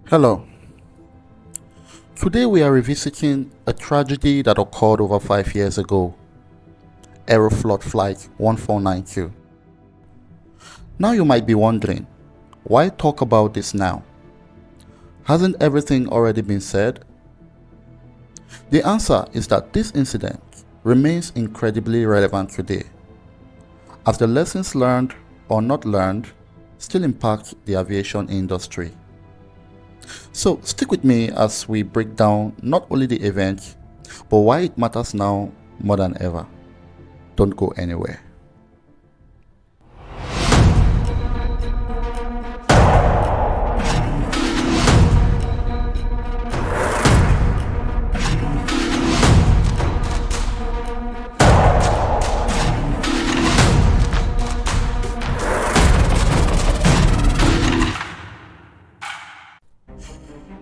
Hello. Today we are revisiting a tragedy that occurred over 5 years ago, Aeroflot Flight 1492. Now you might be wondering, why talk about this now? Hasn't everything already been said? The answer is that this incident remains incredibly relevant today, as the lessons learned or not learned still impact the aviation industry. So stick with me as we break down not only the event, but why it matters now more than ever. Don't go anywhere.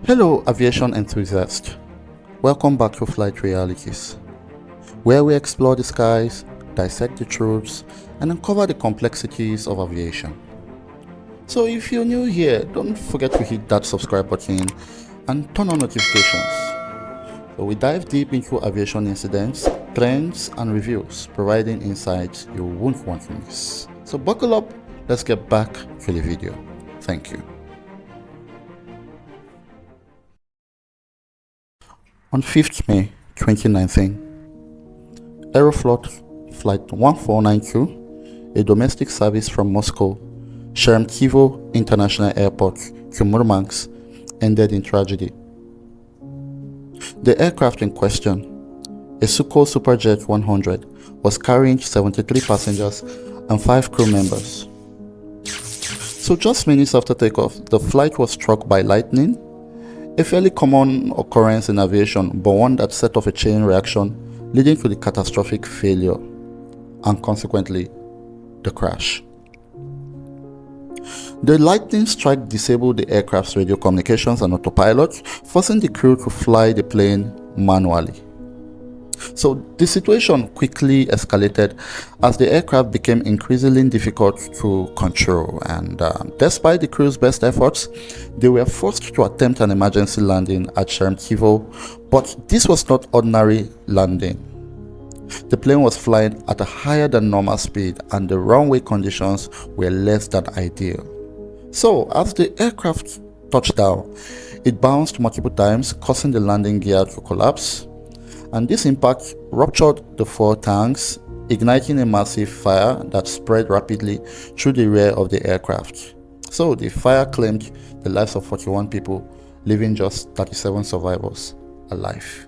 Hello aviation enthusiasts, welcome back to Flight Realities, where we explore the skies, dissect the truths, and uncover the complexities of aviation. So if you're new here, don't forget to hit that subscribe button and turn on notifications. So we dive deep into aviation incidents, trends, and reviews, providing insights you won't want to miss. So buckle up, let's get back to the video. Thank you. On 5th May 2019, Aeroflot Flight 1492, a domestic service from Moscow, Sheremetyevo International Airport to Murmansk, ended in tragedy. The aircraft in question, a Sukhoi Superjet 100, was carrying 73 passengers and 5 crew members. So just minutes after takeoff, the flight was struck by lightning, a fairly common occurrence in aviation, but one that set off a chain reaction leading to the catastrophic failure and consequently the crash. The lightning strike disabled the aircraft's radio communications and autopilot, forcing the crew to fly the plane manually. So the situation quickly escalated as the aircraft became increasingly difficult to control, and despite the crew's best efforts, they were forced to attempt an emergency landing at Sheremetyevo, but this was not ordinary landing. The plane was flying at a higher than normal speed and the runway conditions were less than ideal. So as the aircraft touched down, it bounced multiple times, causing the landing gear to collapse. And this impact ruptured the 4 tanks, igniting a massive fire that spread rapidly through the rear of the aircraft. So the fire claimed the lives of 41 people, leaving just 37 survivors alive.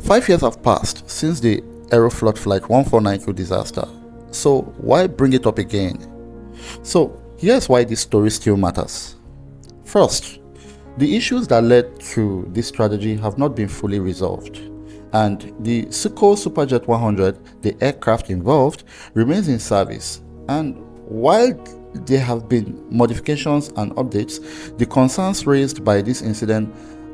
Five years have passed since the Aeroflot Flight 1492 disaster, so why bring it up again? So here's why this story still matters. First, the issues that led to this tragedy have not been fully resolved, and the Sukhoi Superjet 100, the aircraft involved, remains in service, and while there have been modifications and updates, the concerns raised by this incident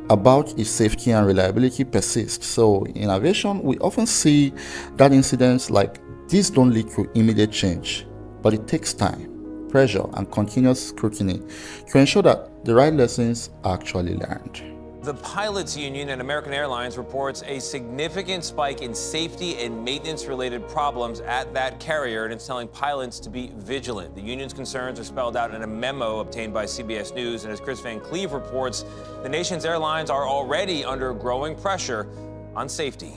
about its safety and reliability persist. So in aviation, we often see that incidents like this don't lead to immediate change, but it takes time, pressure, and continuous scrutiny to ensure that the right lessons are actually learned. The pilots union at American Airlines reports a significant spike in safety and maintenance-related problems at that carrier, and it's telling pilots to be vigilant. The union's concerns are spelled out in a memo obtained by CBS News, and as Chris Van Cleve reports, the nation's airlines are already under growing pressure on safety.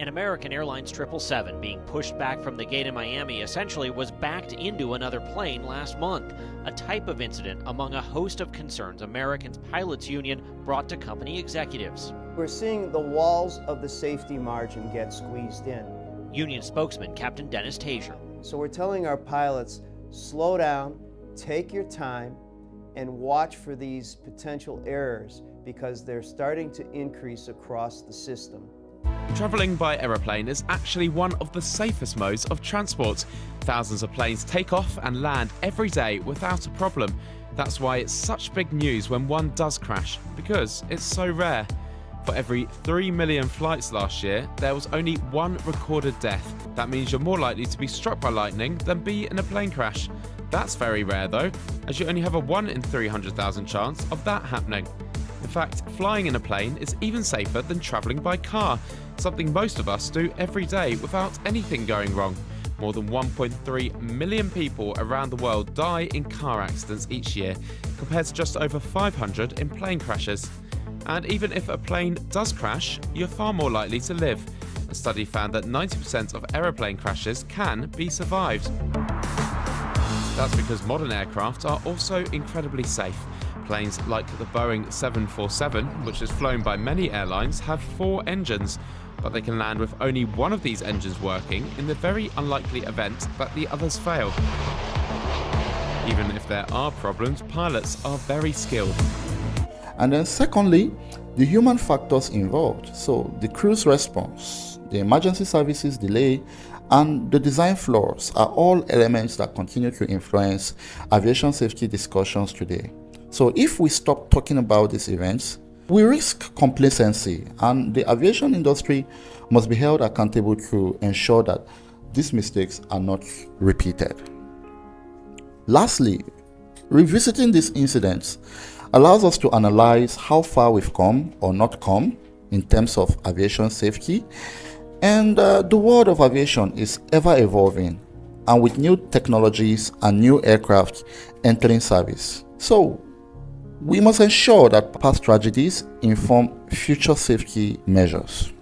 An American Airlines 777 being pushed back from the gate in Miami essentially was backed into another plane last month, a type of incident among a host of concerns Americans Pilots Union brought to company executives. We're seeing the walls of the safety margin get squeezed in. Union spokesman Captain Dennis Tazier. So we're telling our pilots, slow down, take your time, and watch for these potential errors because they're starting to increase across the system. Travelling by aeroplane is actually one of the safest modes of transport. Thousands of planes take off and land every day without a problem. That's why it's such big news when one does crash, because it's so rare. For every 3 million flights last year, there was only one recorded death. That means you're more likely to be struck by lightning than be in a plane crash. That's very rare though, as you only have a 1 in 300,000 chance of that happening. In fact, flying in a plane is even safer than travelling by car, something most of us do every day without anything going wrong. More than 1.3 million people around the world die in car accidents each year, compared to just over 500 in plane crashes. And even if a plane does crash, you're far more likely to live. A study found that 90% of aeroplane crashes can be survived. That's because modern aircraft are also incredibly safe. Planes like the Boeing 747, which is flown by many airlines, have 4 engines, but they can land with only one of these engines working in the very unlikely event that the others fail. Even if there are problems, pilots are very skilled. And then secondly, the human factors involved. So the crew's response, the emergency services delay, and the design flaws are all elements that continue to influence aviation safety discussions today. So if we stop talking about these events, we risk complacency, and the aviation industry must be held accountable to ensure that these mistakes are not repeated. Lastly, revisiting these incidents allows us to analyze how far we've come or not come in terms of aviation safety. And the world of aviation is ever evolving, and with new technologies and new aircraft entering service. So we must ensure that past tragedies inform future safety measures.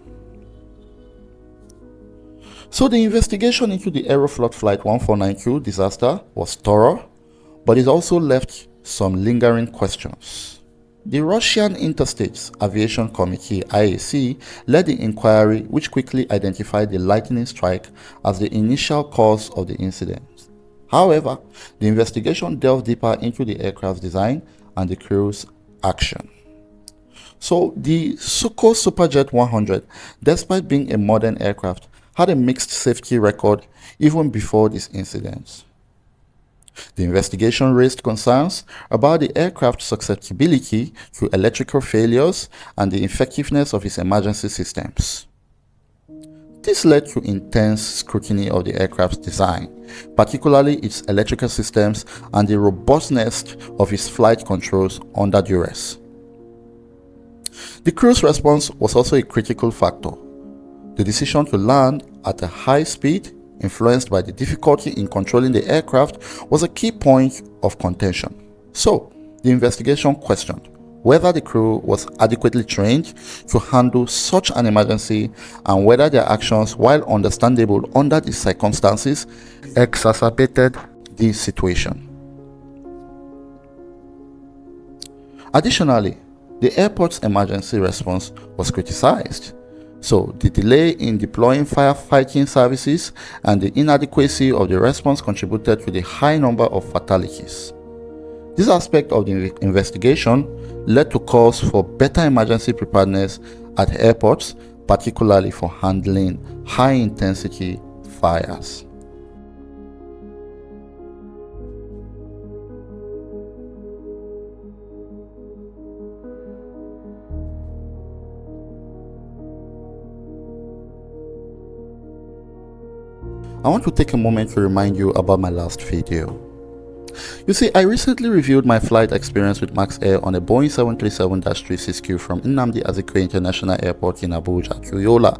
So the investigation into the Aeroflot Flight 1492 disaster was thorough, but it also left some lingering questions. The Russian Interstate Aviation Committee (IAC) led the inquiry, which quickly identified the lightning strike as the initial cause of the incident. However, the investigation delved deeper into the aircraft's design and the crew's action. So the Sukhoi Superjet 100, despite being a modern aircraft, had a mixed safety record even before this incident. The investigation raised concerns about the aircraft's susceptibility to electrical failures and the effectiveness of its emergency systems. This led to intense scrutiny of the aircraft's design, particularly its electrical systems and the robustness of its flight controls under duress. The crew's response was also a critical factor. The decision to land at a high speed, influenced by the difficulty in controlling the aircraft, was a key point of contention. So, the investigation questioned whether the crew was adequately trained to handle such an emergency and whether their actions, while understandable under the circumstances, exacerbated the situation. Additionally, the airport's emergency response was criticized. So, the delay in deploying firefighting services and the inadequacy of the response contributed to the high number of fatalities. This aspect of the investigation led to calls for better emergency preparedness at airports, particularly for handling high-intensity fires. I want to take a moment to remind you about my last video. You see, I recently reviewed my flight experience with Max Air on a Boeing 737-36Q from Nnamdi Azikiwe International Airport in Abuja, Kyoyola.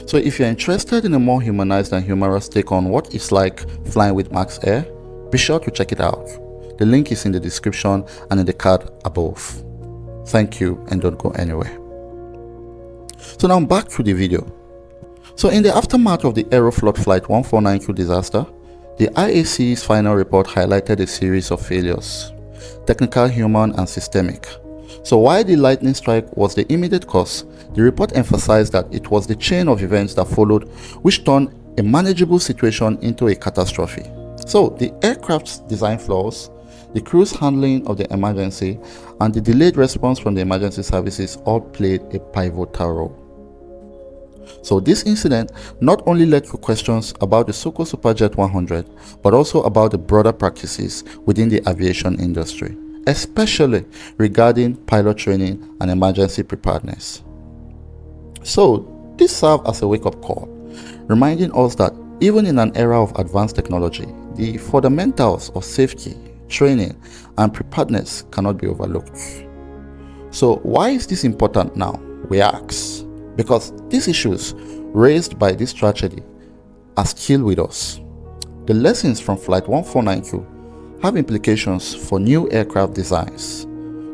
So if you're interested in a more humanized and humorous take on what it's like flying with Max Air, be sure to check it out. The link is in the description and in the card above. Thank you, and don't go anywhere. So now back to the video. So in the aftermath of the Aeroflot Flight 149Q disaster, the IAC's final report highlighted a series of failures, technical, human, and systemic. So while the lightning strike was the immediate cause, the report emphasized that it was the chain of events that followed which turned a manageable situation into a catastrophe. So the aircraft's design flaws, the crew's handling of the emergency, and the delayed response from the emergency services all played a pivotal role. So this incident not only led to questions about the Sukhoi Superjet 100, but also about the broader practices within the aviation industry, especially regarding pilot training and emergency preparedness. So this served as a wake-up call, reminding us that even in an era of advanced technology, the fundamentals of safety, training, and preparedness cannot be overlooked. So why is this important now, we ask? Because these issues raised by this tragedy are still with us. The lessons from Flight 149Q have implications for new aircraft designs,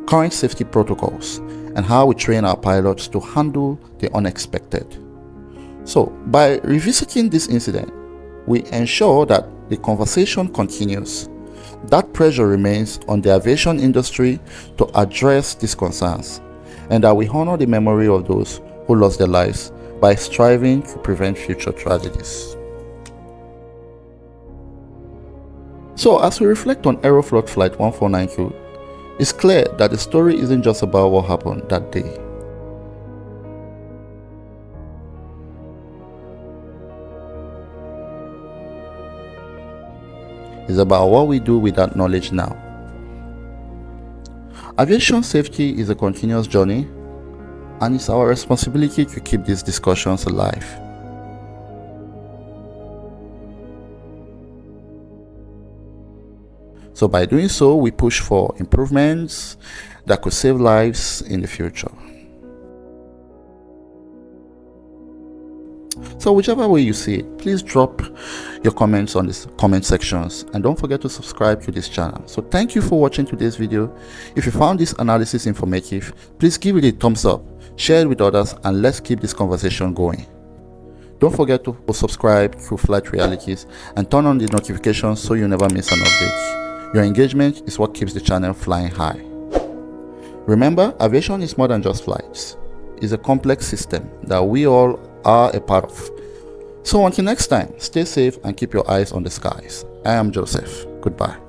current safety protocols, and how we train our pilots to handle the unexpected. So, by revisiting this incident, we ensure that the conversation continues, that pressure remains on the aviation industry to address these concerns, and that we honor the memory of those who lost their lives by striving to prevent future tragedies. So as we reflect on Aeroflot Flight 149Q, it's clear that the story isn't just about what happened that day. It's about what we do with that knowledge now. Aviation safety is a continuous journey, and it's our responsibility to keep these discussions alive. So by doing so, we push for improvements that could save lives in the future. So whichever way you see it, please drop your comments on the comment sections, and don't forget to subscribe to this channel. So thank you for watching today's video. If you found this analysis informative, please give it a thumbs up, share it with others, and let's keep this conversation going. Don't forget to subscribe to Flight Realities and turn on the notifications so you never miss an update. Your engagement is what keeps the channel flying high. Remember, aviation is more than just flights. It's a complex system that we all are a part of. So until next time, stay safe and keep your eyes on the skies. I am Joseph. Goodbye.